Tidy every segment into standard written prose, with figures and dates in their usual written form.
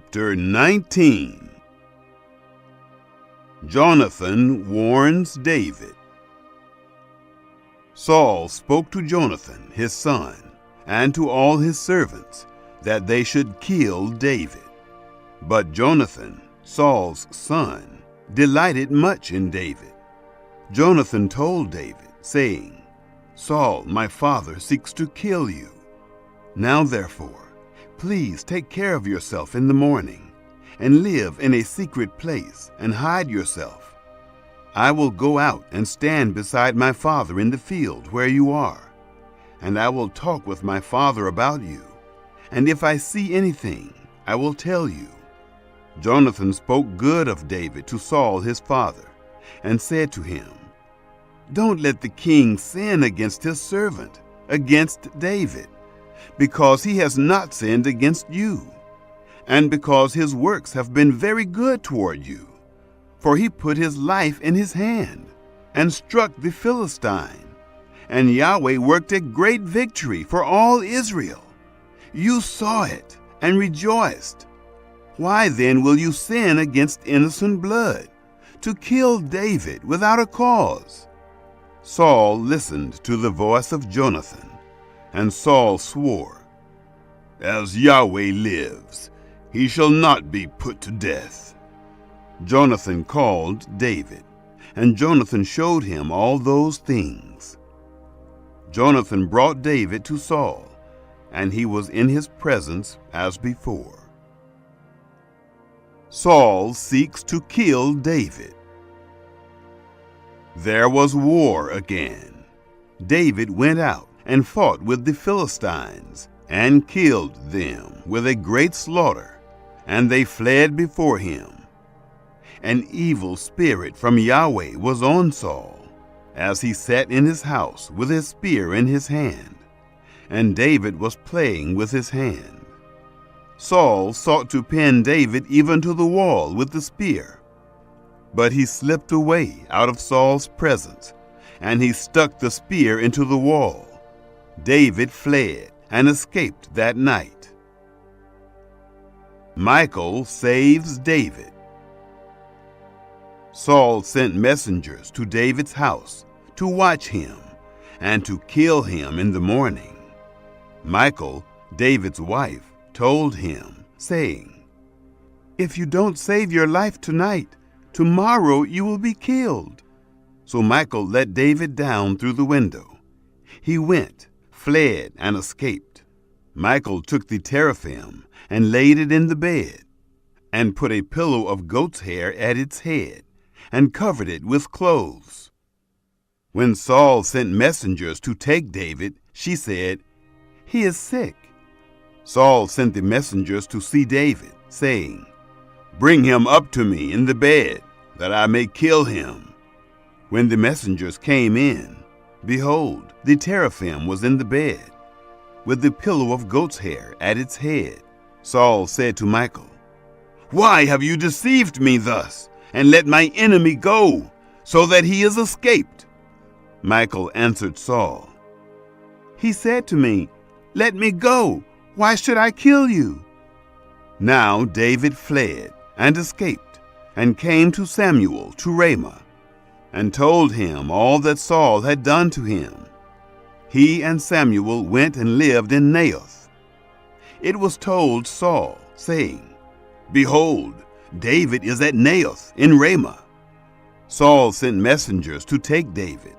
Chapter 19. Jonathan warns David. Saul spoke to Jonathan, his son, and to all his servants, that they should kill David. But Jonathan, Saul's son, delighted much in David. Jonathan told David, saying, Saul, my father, seeks to kill you. Now therefore, please take care of yourself in the morning, and live in a secret place, and hide yourself. I will go out and stand beside my father in the field where you are, and I will talk with my father about you, and if I see anything, I will tell you. Jonathan spoke good of David to Saul his father, and said to him, Don't let the king sin against his servant, against David, because he has not sinned against you, and because his works have been very good toward you. For he put his life in his hand, and struck the Philistine, and Yahweh worked a great victory for all Israel. You saw it, and rejoiced. Why then will you sin against innocent blood, to kill David without a cause? Saul listened to the voice of Jonathan, and Saul swore, As Yahweh lives, he shall not be put to death. Jonathan called David, and Jonathan showed him all those things. Jonathan brought David to Saul, and he was in his presence as before. Saul seeks to kill David. There was war again. David went out and fought with the Philistines, and killed them with a great slaughter, and they fled before him. An evil spirit from Yahweh was on Saul, as he sat in his house with his spear in his hand, and David was playing with his hand. Saul sought to pin David even to the wall with the spear, but he slipped away out of Saul's presence, and he stuck the spear into the wall. David fled and escaped that night. Michal saves David. Saul sent messengers to David's house to watch him and to kill him in the morning. Michal, David's wife, told him, saying, If you don't save your life tonight, tomorrow you will be killed. So Michal let David down through the window. He went, fled, and escaped. Michal took the teraphim and laid it in the bed, and put a pillow of goat's hair at its head, and covered it with clothes. When Saul sent messengers to take David, she said, He is sick. Saul sent the messengers to see David, saying, Bring him up to me in the bed, that I may kill him. When the messengers came in, behold, the teraphim was in the bed, with the pillow of goat's hair at its head. Saul said to Michal, Why have you deceived me thus, and let my enemy go, so that he is escaped? Michal answered Saul, He said to me, Let me go. Why should I kill you? Now David fled and escaped, and came to Samuel to Ramah, and told him all that Saul had done to him. He and Samuel went and lived in Naioth. It was told Saul, saying, Behold, David is at Naioth in Ramah. Saul sent messengers to take David.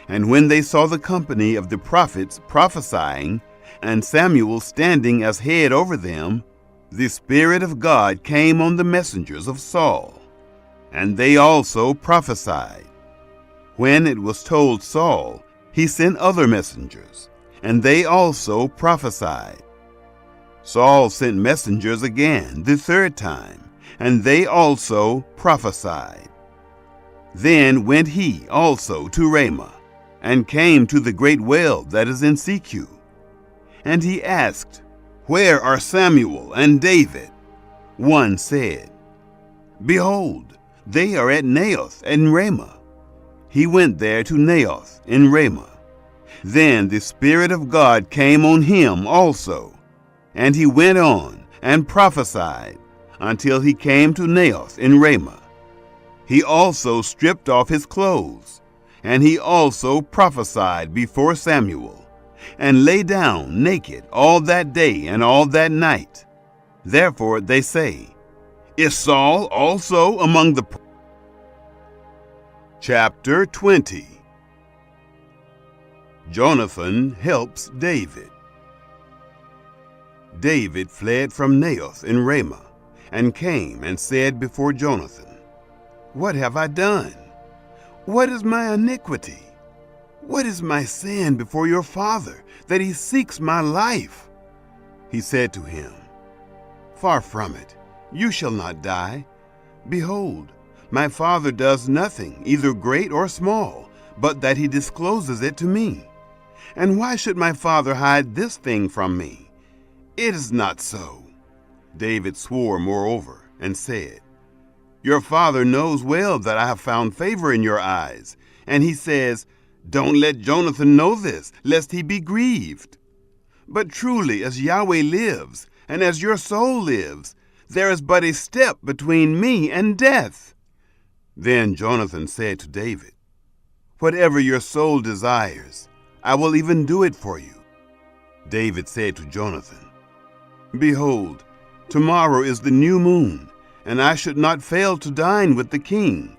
And when they saw the company of the prophets prophesying, and Samuel standing as head over them, the Spirit of God came on the messengers of Saul, and they also prophesied. When it was told Saul, he sent other messengers, and they also prophesied. Saul sent messengers again the third time, and they also prophesied. Then went he also to Ramah, and came to the great well that is in Secu. And he asked, Where are Samuel and David? One said, Behold, they are at Naioth in Ramah. He went there to Naioth in Ramah. Then the Spirit of God came on him also, and he went on and prophesied until he came to Naioth in Ramah. He also stripped off his clothes, and he also prophesied before Samuel, and lay down naked all that day and all that night. Therefore they say, Is Saul also among the... Chapter 20. Jonathan helps David. David fled from Naioth in Ramah, and came and said before Jonathan, What have I done? What is my iniquity? What is my sin before your father, that he seeks my life? He said to him, Far from it, you shall not die. Behold, my father does nothing, either great or small, but that he discloses it to me. And why should my father hide this thing from me? It is not so. David swore moreover, and said, Your father knows well that I have found favor in your eyes. And he says, Don't let Jonathan know this, lest he be grieved. But truly, as Yahweh lives, and as your soul lives, there is but a step between me and death. Then Jonathan said to David, Whatever your soul desires, I will even do it for you. David said to Jonathan, Behold, tomorrow is the new moon, and I should not fail to dine with the king.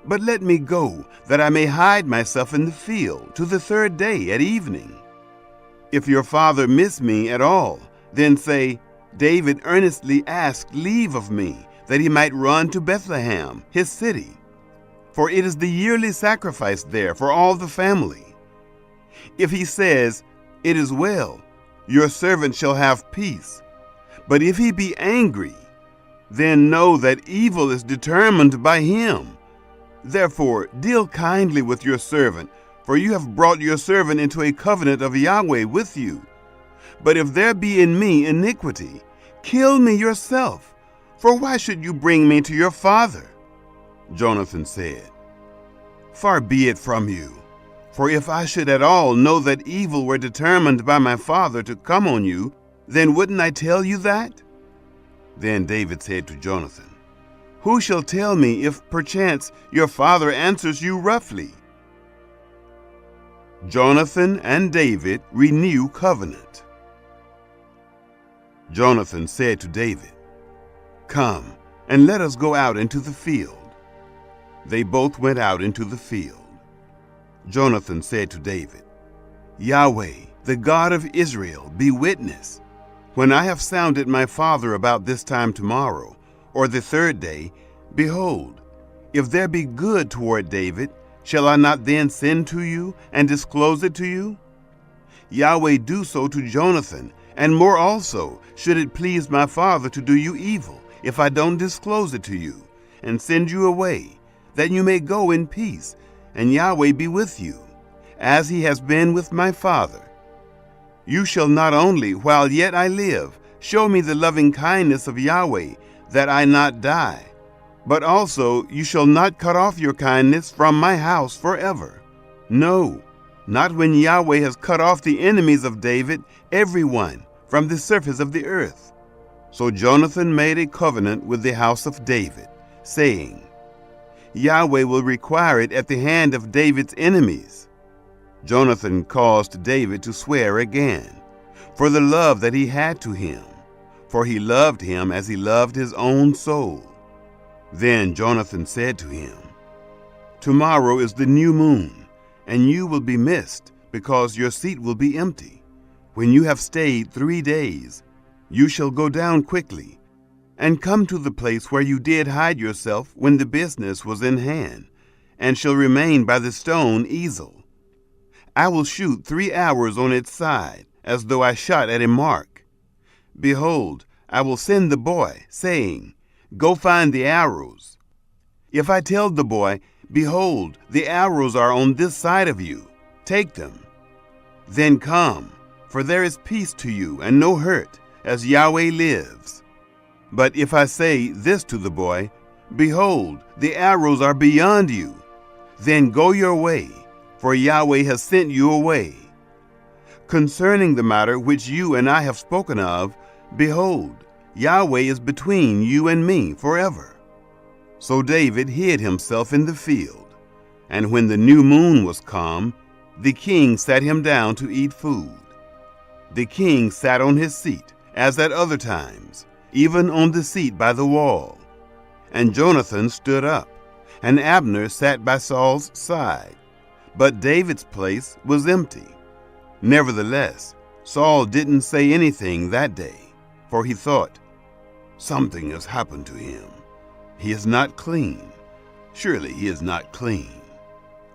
But let me go, that I may hide myself in the field to the third day at evening. If your father miss me at all, then say, David earnestly asked leave of me, that he might run to Bethlehem, his city. For it is the yearly sacrifice there for all the family. If he says, It is well, your servant shall have peace. But if he be angry, then know that evil is determined by him. Therefore deal kindly with your servant, for you have brought your servant into a covenant of Yahweh with you. But if there be in me iniquity, kill me yourself, for why should you bring me to your father? Jonathan said, Far be it from you, for if I should at all know that evil were determined by my father to come on you, then wouldn't I tell you that? Then David said to Jonathan, Who shall tell me if perchance your father answers you roughly? Jonathan and David renew covenant. Jonathan said to David, Come, and let us go out into the field. They both went out into the field. Jonathan said to David, Yahweh, the God of Israel, be witness. When I have sounded my father about this time tomorrow, or the third day, behold, if there be good toward David, shall I not then send to you and disclose it to you? Yahweh do so to Jonathan, and more also, should it please my father to do you evil, if I don't disclose it to you, and send you away, that you may go in peace, and Yahweh be with you, as he has been with my father. You shall not only, while yet I live, show me the loving kindness of Yahweh, that I not die, but also you shall not cut off your kindness from my house forever. No, not when Yahweh has cut off the enemies of David, every one, from the surface of the earth. So Jonathan made a covenant with the house of David, saying, Yahweh will require it at the hand of David's enemies. Jonathan caused David to swear again, for the love that he had to him, for he loved him as he loved his own soul. Then Jonathan said to him, Tomorrow is the new moon, and you will be missed, because your seat will be empty. When you have stayed 3 days, you shall go down quickly, and come to the place where you did hide yourself when the business was in hand, and shall remain by the stone easel. I will shoot 3 arrows on its side, as though I shot at a mark. Behold, I will send the boy, saying, Go find the arrows. If I tell the boy, Behold, the arrows are on this side of you, take them. Then come, for there is peace to you and no hurt, as Yahweh lives. But if I say this to the boy, Behold, the arrows are beyond you, then go your way, for Yahweh has sent you away. Concerning the matter which you and I have spoken of, behold, Yahweh is between you and me forever." So David hid himself in the field, and when the new moon was come, the king sat him down to eat food. The king sat on his seat, as at other times, even on the seat by the wall. And Jonathan stood up, and Abner sat by Saul's side. But David's place was empty. Nevertheless, Saul didn't say anything that day, for he thought, "Something has happened to him. He is not clean. Surely he is not clean."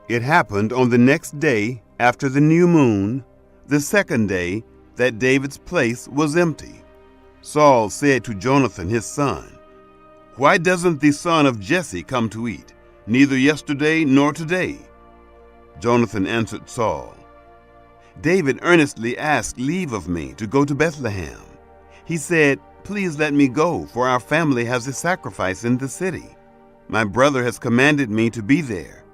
It happened on the next day after the new moon, the second day, that David's place was empty. Saul said to Jonathan his son, "Why doesn't the son of Jesse come to eat, neither yesterday nor today?" Jonathan answered Saul, "David earnestly asked leave of me to go to Bethlehem. He said, 'Please let me go, for our family has a sacrifice in the city. My brother has commanded me to be there.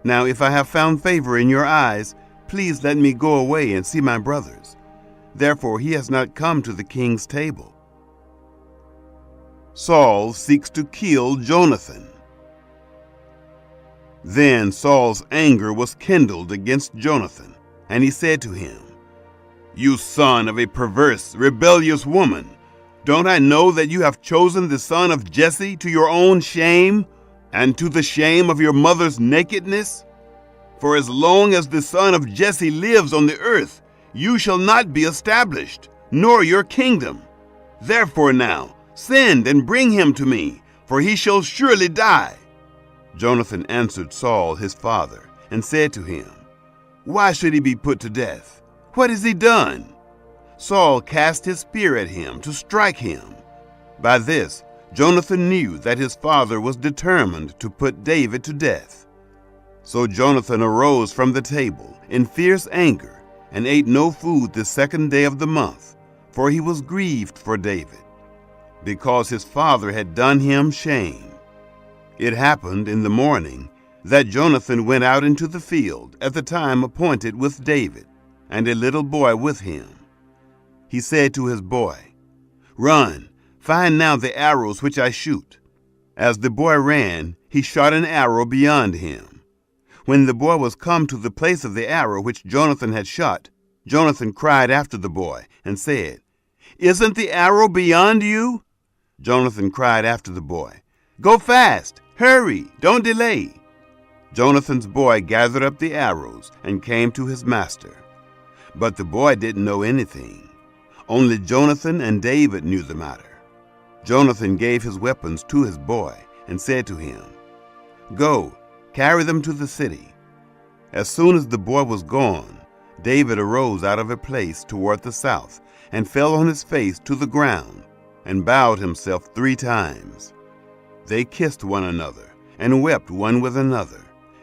Now if I have found favor in your eyes, please let me go away and see my brothers.' Therefore he has not come to the king's table." Saul seeks to kill Jonathan. Then Saul's anger was kindled against Jonathan, and he said to him, "You son of a perverse, rebellious woman, don't I know that you have chosen the son of Jesse to your own shame, and to the shame of your mother's nakedness? For as long as the son of Jesse lives on the earth, you shall not be established, nor your kingdom. Therefore now, send and bring him to me, for he shall surely die." Jonathan answered Saul his father, and said to him, "Why should he be put to death? What has he done?" Saul cast his spear at him to strike him. By this, Jonathan knew that his father was determined to put David to death. So Jonathan arose from the table in fierce anger, and ate no food the second day of the month, for he was grieved for David, because his father had done him shame. It happened in the morning that Jonathan went out into the field at the time appointed with David, and a little boy with him. He said to his boy, "Run, find now the arrows which I shoot." As the boy ran, he shot an arrow beyond him. When the boy was come to the place of the arrow which Jonathan had shot, Jonathan cried after the boy and said, "Isn't the arrow beyond you?" Jonathan cried after the boy, "Go fast, hurry, don't delay." Jonathan's boy gathered up the arrows and came to his master. But the boy didn't know anything. Only Jonathan and David knew the matter. Jonathan gave his weapons to his boy and said to him, "Go, carry them to the city." As soon as the boy was gone, David arose out of a place toward the south and fell on his face to the ground and bowed himself 3 times. They kissed one another and wept one with another,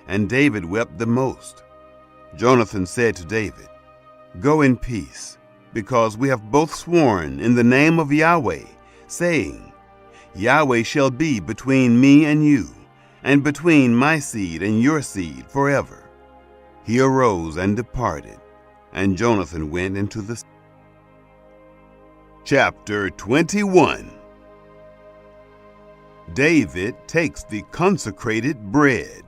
and David wept the most. Jonathan said to David, "Go in peace, because we have both sworn in the name of Yahweh, saying, 'Yahweh shall be between me and you, and between my seed and your seed forever.'" He arose and departed, and Jonathan went into the Chapter 21. David takes the consecrated bread.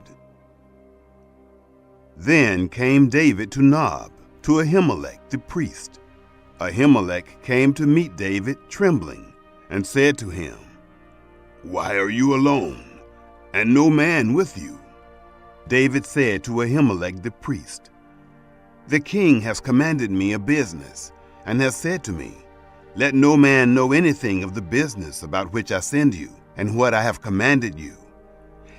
Then came David to Nob, to Ahimelech the priest. Ahimelech came to meet David trembling, and said to him, "Why are you alone, and no man with you?" David said to Ahimelech the priest, "The king has commanded me a business, and has said to me, 'Let no man know anything of the business about which I send you, and what I have commanded you.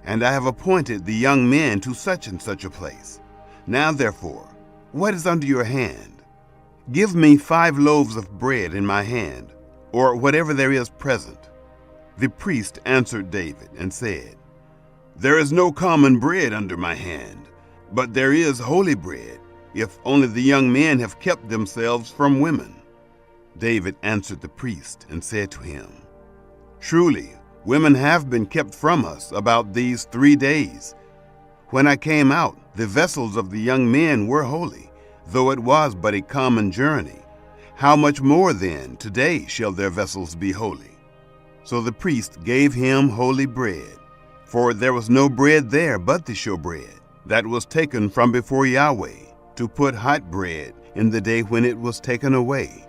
And I have appointed the young men to such and such a place. Now therefore, what is under your hand? Give me 5 loaves of bread in my hand, or whatever there is present." The priest answered David and said, "There is no common bread under my hand, but there is holy bread, if only the young men have kept themselves from women." David answered the priest and said to him, "Truly, women have been kept from us about these 3 days. When I came out, the vessels of the young men were holy, though it was but a common journey. How much more then today shall their vessels be holy? So the priest gave him holy bread, for there was no bread there but the showbread, that was taken from before Yahweh, to put hot bread in the day when it was taken away.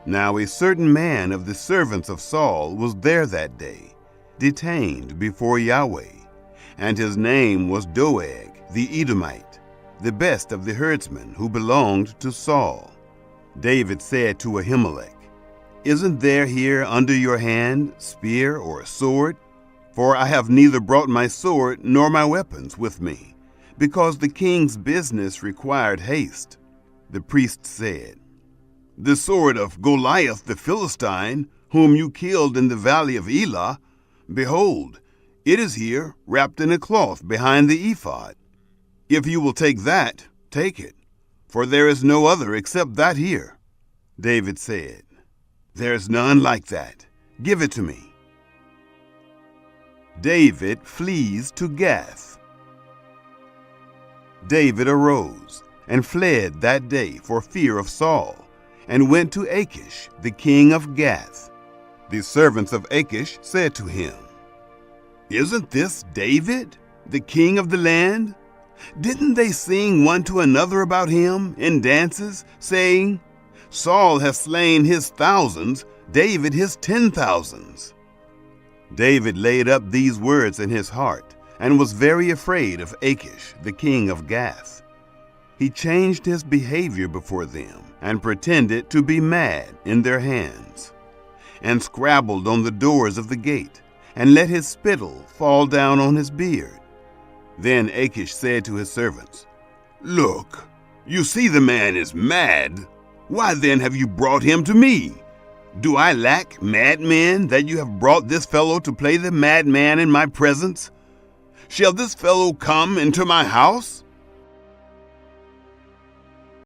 Now a certain man of the servants of Saul was there that day, detained before Yahweh, and his name was Doeg the Edomite, the best of the herdsmen who belonged to Saul. David said to Ahimelech, "Isn't there here under your hand spear or sword? For I have neither brought my sword nor my weapons with me, because the king's business required haste." The priest said, "The sword of Goliath the Philistine, whom you killed in the valley of Elah, behold, it is here wrapped in a cloth behind the ephod. If you will take that, take it, for there is no other except that here." David said, "There is none like that. Give it to me." David flees to Gath. David arose and fled that day for fear of Saul, and went to Achish, the king of Gath. The servants of Achish said to him, "Isn't this David, the king of the land? Didn't they sing one to another about him in dances, saying, 'Saul has slain his thousands, David his 10,000s?'" David laid up these words in his heart, and was very afraid of Achish, the king of Gath. He changed his behavior before them, and pretended to be mad in their hands, and scrabbled on the doors of the gate, and let his spittle fall down on his beard. Then Achish said to his servants, "Look, you see the man is mad. Why then have you brought him to me? Do I lack madmen that you have brought this fellow to play the madman in my presence? Shall this fellow come into my house?